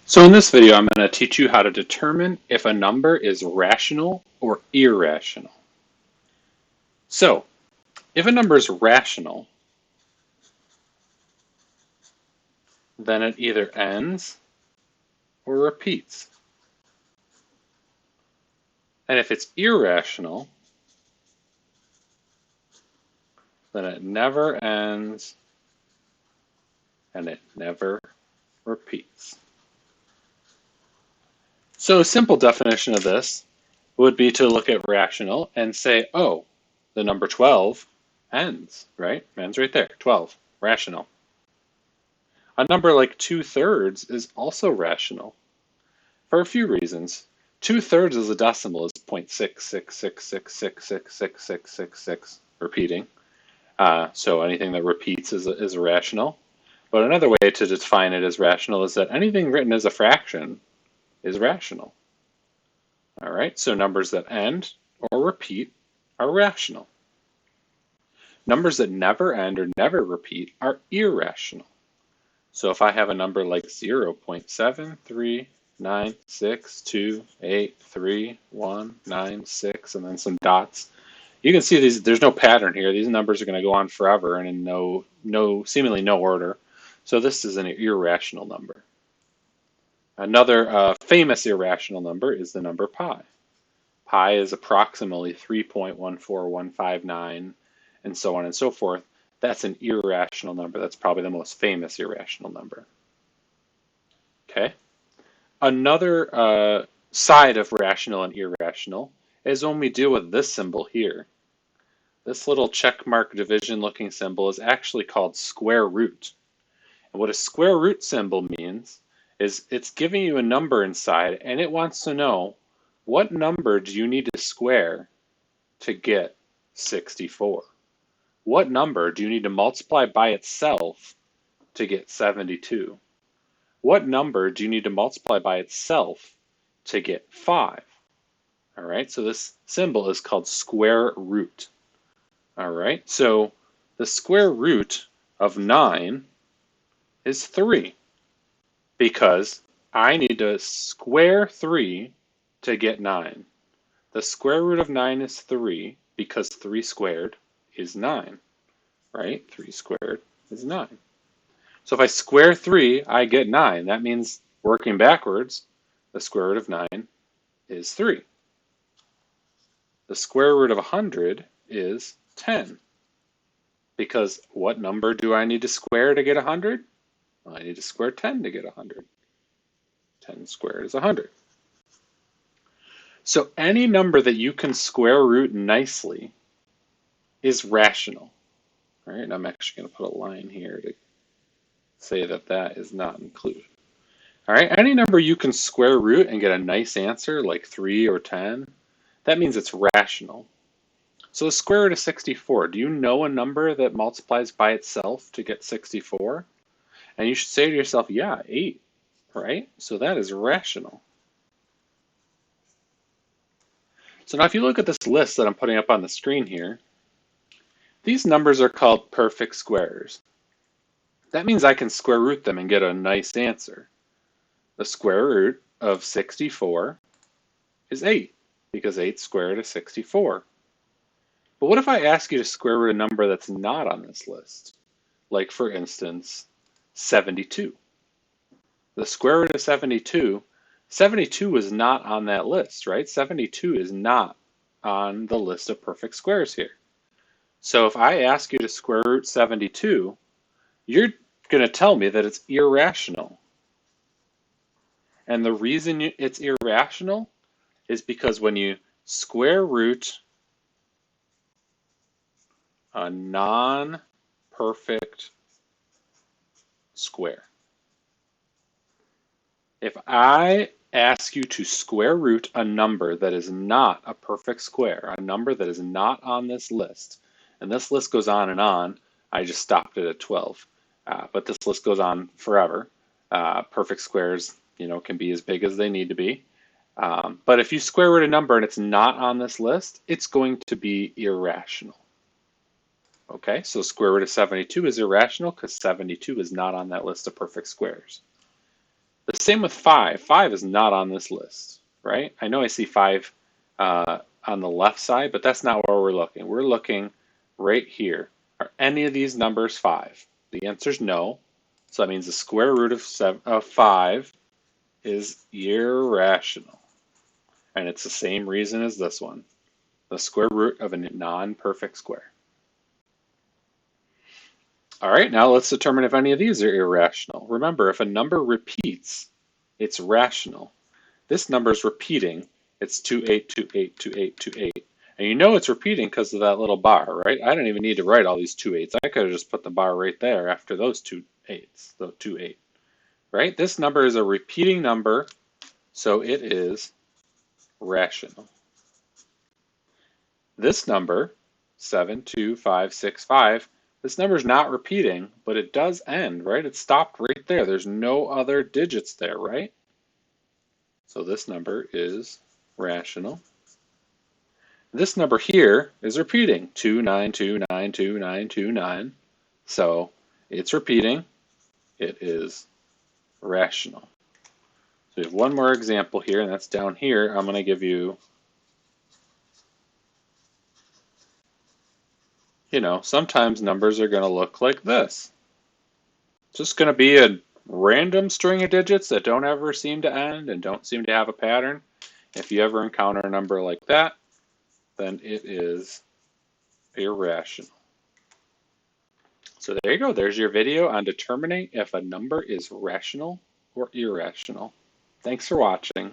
So in this video, I'm going to teach you how to determine if a number is rational or irrational. So if a number is rational, then it either ends or repeats. And if it's irrational, then it never ends and it never repeats. So a simple definition of this would be to look at rational and say, oh, the number 12 ends, right? Ends right there, 12, rational. A number like 2/3 is also rational for a few reasons. 2/3 as a decimal is 0.66666666666, repeating. So anything that repeats is rational. But another way to define it as rational is that anything written as a fraction is rational. All right, so numbers that end or repeat are rational. Numbers that never end or never repeat are irrational. So if I have a number like 0.73962883196 and then some dots, you can see there's no pattern here. These numbers are going to go on forever and in seemingly no order. So this is an irrational number. Another famous irrational number is the number pi. Pi is approximately 3.14159 and so on and so forth. That's an irrational number. That's probably the most famous irrational number. Okay. Another side of rational and irrational is when we deal with this symbol here. This little check mark division looking symbol is actually called square root. And what a square root symbol means is it's giving you a number inside and it wants to know what number do you need to square to get 64? What number do you need to multiply by itself to get 72? What number do you need to multiply by itself to get 5? All right, so this symbol is called square root. All right, so the square root of 9 is 3 because I need to square 3 to get 9. The square root of 9 is 3 because 3 squared is 9, right? 3 squared is 9. So if I square 3, I get 9. That means, working backwards, the square root of 9 is 3. The square root of 100 is 10. Because what number do I need to square to get 100? Well, I need to square 10 to get 100. 10 squared is 100. So any number that you can square root nicely is rational. All right, and I'm actually going to put a line here to say that that is not included. All right, any number you can square root and get a nice answer like 3 or 10, that means it's rational. So the square root of 64, do you know a number that multiplies by itself to get 64? And you should say to yourself, yeah, 8, right? So that is rational. So now if you look at this list that I'm putting up on the screen here, these numbers are called perfect squares. That means I can square root them and get a nice answer. The square root of 64 is 8, because 8 squared is 64. But what if I ask you to square root a number that's not on this list? Like, for instance, 72. The square root of 72, 72 is not on that list, right? 72 is not on the list of perfect squares here. So if I ask you to square root 72, you're going to tell me that it's irrational. And the reason it's irrational is because when you square root a non-perfect square, if I ask you to square root a number that is not a perfect square, a number that is not on this list, and this list goes on and on, I just stopped it at 12, but this list goes on forever. Perfect squares, can be as big as they need to be. But if you square root a number and it's not on this list, it's going to be irrational. Okay, so square root of 72 is irrational because 72 is not on that list of perfect squares. The same with 5. 5 is not on this list, right? I know I see 5 on the left side, but that's not where we're looking. We're looking right here. Are any of these numbers 5? The answer is no. So that means the square root of 5 is irrational. And it's the same reason as this one, the square root of a non-perfect square. All right, now let's determine if any of these are irrational. Remember, if a number repeats, it's rational. This number is repeating. It's 2, 8, 2, 8, 2, 8, 2, 8. And you know it's repeating because of that little bar, right? I don't even need to write all these 2 8s. I could have just put the bar right there after those 2 8s, the 2, 8, right? This number is a repeating number, so it is rational. This number, 7, 2, 5, 6, 5, this number is not repeating, but it does end, right? It stopped right there. There's no other digits there, right? So this number is rational. This number here is repeating, 2, 9, 2, 9, 2, 9, 2, 9. So it's repeating. It is rational. So we have one more example here, and that's down here. I'm going to give you, sometimes numbers are going to look like this. It's just going to be a random string of digits that don't ever seem to end and don't seem to have a pattern. If you ever encounter a number like that, then it is irrational. So there you go. There's your video on determining if a number is rational or irrational. Thanks for watching.